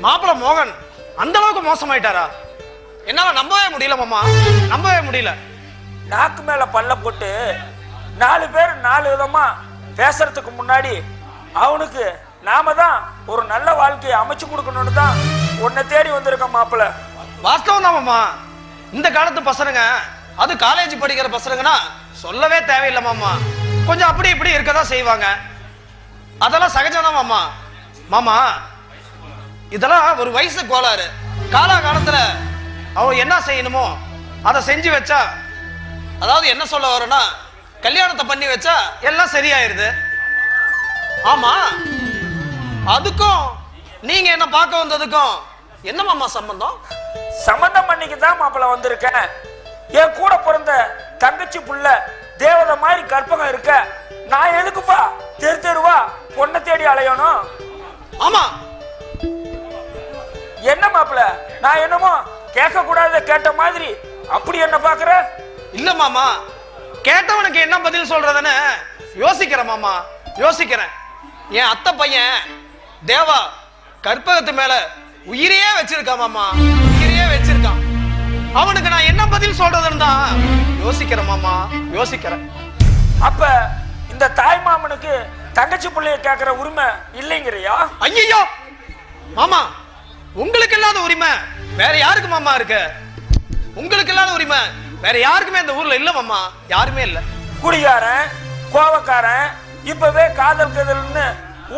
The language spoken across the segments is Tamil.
மாப்பிள்ள மோகன் அந்த அளவுக்கு மோசமாயிட்டாரா? என்னால நம்பவே முடியல மாமா, நம்பவே முடியல. நாக்கு மேல பல்ல போட்டு 4 பேர் 4 விதமா பேசுறதுக்கு முன்னாடி அவனுக்கு நாம தான் ஒரு நல்ல வாழ்க்கையை அமைச்சு கொடுக்கணும்னு தான் உன்னை தேடி வந்திருக்க மாப்பிள்ள. வாஸ்தவம் தான் மாமா. இந்த காலத்து பசங்க, அது காலேஜ் படிக்கிற பசங்கன்னா சொல்லவே தேவையில்லை மாமா. கொஞ்சம் அப்படி இப்படி இருக்கதான் செய்வாங்க, அதெல்லாம் சகஜம்தான் மாமா. மாமா இதெல்லாம் ஒரு வயசு கோளாறு. காலகாலத்துல அவன் என்ன செய்யணுமோ அதை செஞ்சு வச்சா, அதாவது என்ன சொல்ல வரேன்னா, கல்யாணத்தை பண்ணி வச்சா எல்லாம் சரியாயிருது. ஆமா, அதுக்கும் நீங்க என்ன பார்க்க வந்ததுக்கும் என்ன மாமா சம்பந்தம்? சம்பந்தம் பண்ணிக்கு தான் மாப்பிள்ள வந்திருக்கேன். என் கூட பிறந்த தங்கச்சி புள்ள தேவதை மாதிரி கற்பகம் இருக்க, நான் எதுக்குப்பா தெரு தெருவா பொண்ணை தேடி அலையணும்? ஆமா. என்ன மாப்பிள்ள, நான் என்னமோ கேட்க கூடாத கேட்ட மாதிரி அப்படி என்ன பாக்குற? இல்ல மாமா, கேட்டவனுக்கு என்ன பதில் சொல்றதுன்னு யோசிக்கிறேன் மாமா, யோசிக்கிறேன். என் அத்தை பையன் தேவா கற்பகத்து மேல உயிரையே வச்சிருக்கான் மாமா, உயிரையே வச்சிருக்கான். அவனுக்கு நான் என்ன பதில் சொல்றதுன்னு தான் யோசிக்கிறேன் மாமா, யோசிக்கிறேன். அப்ப இந்த தாய் மாமனுக்கு தங்கச்சி பிள்ளைய கேட்கிற உரிமை இல்லைங்கிறியா? ஐயோ மாமா, உங்களுக்கு இல்லாத உரிமை வேற யாருக்கு மாமா இருக்கு? உங்களுக்கு இல்லாத உரிமை வேற யாருக்குமே இந்த ஊர்ல இல்ல மாமா, யாருமே இல்ல. குடிகாரன், கோவக்காரன், இப்பவே காதல் கதல்னு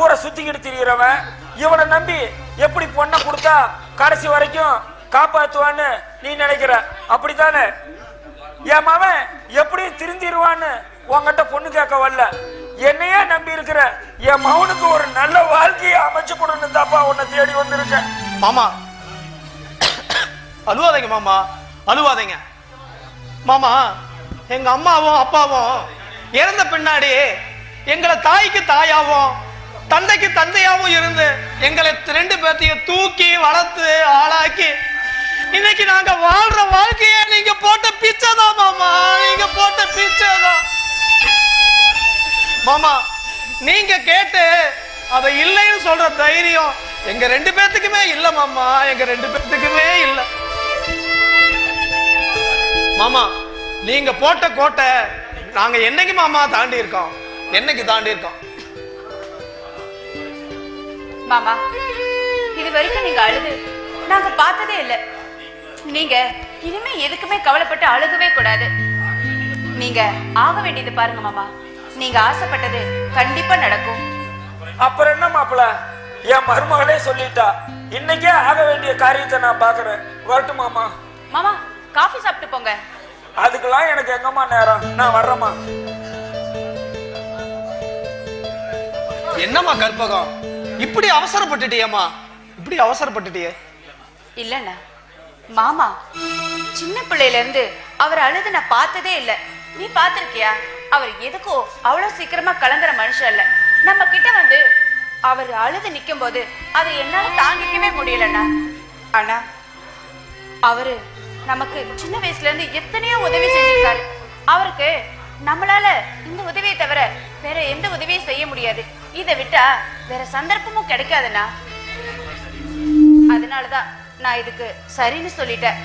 ஊரை சுத்திக்கிட்டு திரியறவன், இவனை நம்பி எப்படி பொண்ணை கொடுத்தா கடைசி வரைக்கும் காப்பாத்துவான்னு நீ நினைக்கிற, அப்படித்தானே? என் மவன் எப்படி திருந்திடுவான்னு உங்ககிட்ட பொண்ணு கேட்க வரல, என்னையே நம்பி இருக்கிற என் மவனுக்கு ஒரு நல்ல வாழ்க்கையை அமைச்சு கொடுன்னு தாப்பா உன்னை தேடி வந்திருக்கேன். மாமா அழுவாதீங்க மாமா, அழுவாதீங்க மாமா. எங்க அம்மாவும் அப்பாவும் இறந்த பின்னாடி எங்களை தாய்க்கு தாயாவும் தந்தைக்கு தந்தையாவும் இருந்து எங்களை 2 பேர்த்தையும் தூக்கி வளர்த்து ஆளாக்கி இன்னைக்கு நாங்க வாழ்ற வாழ்க்கைய நீங்க போட்ட பிச்சைதான் மாமா, நீங்க போட்ட பிச்சைதான் மாமா. நீங்க கேட்டு அதை இல்லைன்னு சொல்ற தைரியம் எங்க 2 பேர்த்துக்குமே இல்ல மாமா, எங்க 2 பேர்த்துக்குமே இல்ல மாமா. நீங்க போட்ட கோட்டை நாங்க என்னைக்கு மாமா தாண்டி இருக்கோம், என்னைக்கு தாண்டி இருக்கோம் மாமா. இது வரைக்கும் நீங்க அழுது நாங்க பார்த்ததே இல்ல. நீங்க இனிமே எதுக்குமே கவலைப்பட்டு அழுகவே கூடாது. நீங்க ஆக வேண்டியது பாருங்க மாமா, நீங்க ஆசைப்பட்டது கண்டிப்பா நடக்கும். அப்புறம் என்ன மாப்பிள்ள, என் மருமகளே சொல்லிட்டா, இன்னைக்கே ஆக வேண்டிய காரியத்தை நான் பாக்குறேன். வரட்டும் மாமா. மாமா காஃபி சாப்பிட்டு போங்க. அதுக்கெல்லாம் எனக்கு எங்கம்மா நேரம், நான் வர்றேம்மா. என்னம்மா கற்பகம், இப்படி அவசரப்பட்டுட்டியம்மா, இப்படி அவசரப்பட்டுட்டியே? இல்லண்ணா மாமா, சின்ன பிள்ளையில இருந்து அவர் அழுது நான் பார்த்ததே இல்ல. நீ பார்த்திருக்கியா? அவர் எதுக்கோ அவ்வளவு சீக்கிரமா கலங்குற மனுஷன் இல்ல. நம்ம கிட்ட வந்து அவர் அழுது நிக்கும் போது அதை என்னால தாங்கிக்கவே முடியலண்ணா. ஆனா அவரு நமக்கு சின்ன வயசுல இருந்து எத்தனையோ உதவி செஞ்சிருக்காரு. அவருக்கு நம்மளால இந்த உதவியை தவிர வேற எந்த உதவியும் செய்ய முடியாது. இதை விட்டா வேற சந்தர்ப்பமும் கிடைக்காதுண்ணா. அதனாலதான் நான் இதுக்கு சரின்னு சொல்லிட்டேன்.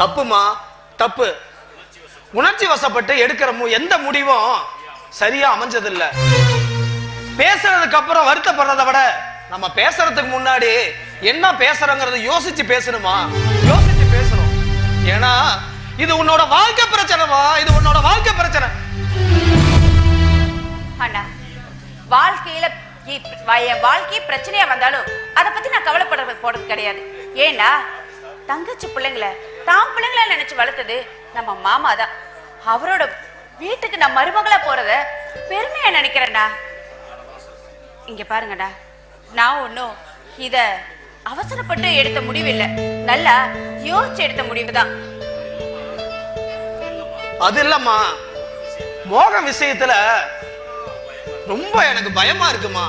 தப்புமா, தப்பு. உணர்ச்சி வசப்பட்டு எடுக்கிற எந்த முடிவும் சரியா அமைஞ்சதில்லை. பேசுறதுக்கு அப்புறம் வருத்தப்படுறதை விட நம்ம பேசுறதுக்கு முன்னாடி என்ன பேசுறோங்கிறத யோசிச்சு பேசணுமா, யோசிச்சு பேசணும். ஏன்னா இது உன்னோட வாழ்க்கை பிரச்சனைமா, இது உன்னோட வாழ்க்கை பிரச்சனை. அண்ணா வாழ்க்கையில வாழ்க்கை பிரச்சனையா வந்தாலும் அதை பத்தி நான் கவலைப்படுறது போறது கிடையாது. ஏன்னா தங்கச்சி பிள்ளைங்களை தான் பிள்ளைங்கள நினைச்சு வளர்த்தது நம்ம மாமா தான். அவரோட வீட்டுக்கு நான் மருமகளா போறத பெருமையா நினைக்கிறேன்னா. இங்க பாருங்கடா, நான் ஒன்னும் இத அவசரப்பட்டு எடுத்த முடிவு இல்ல, நல்லா யோசிச்சு எடுத்த முடிவு தான். அது இல்லம்மா, மோகம் விஷயத்துல ரொம்ப எனக்கு பயமா இருக்குமா.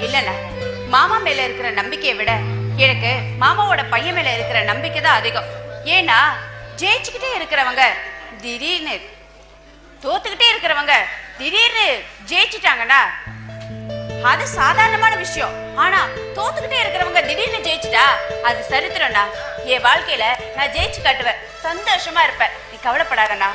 இல்லண்ணா, மாமா மேல இருக்கிற நம்பிக்கையை விட எனக்கு மாமாவோட பையன் மேல இருக்கிற நம்பிக்கை தான் அதிகம். ஏன்னா ஜெயிச்சுக்கிட்டே இருக்கிறவங்க திடீர்னு தோத்துக்கிட்டே இருக்கிறவங்க திடீர்னு ஜெயிச்சுட்டாங்கன்னா அது சாதாரணமான விஷயம். ஆனா தோத்துக்கிட்டே இருக்கிறவங்க திடீர்னு ஜெயிச்சுட்டா அது சரித்திரம்னா. என் வாழ்க்கையில நான் ஜெயிச்சு காட்டுவேன், சந்தோஷமா இருப்பேன். நீ கவலைப்படாதண்ணா.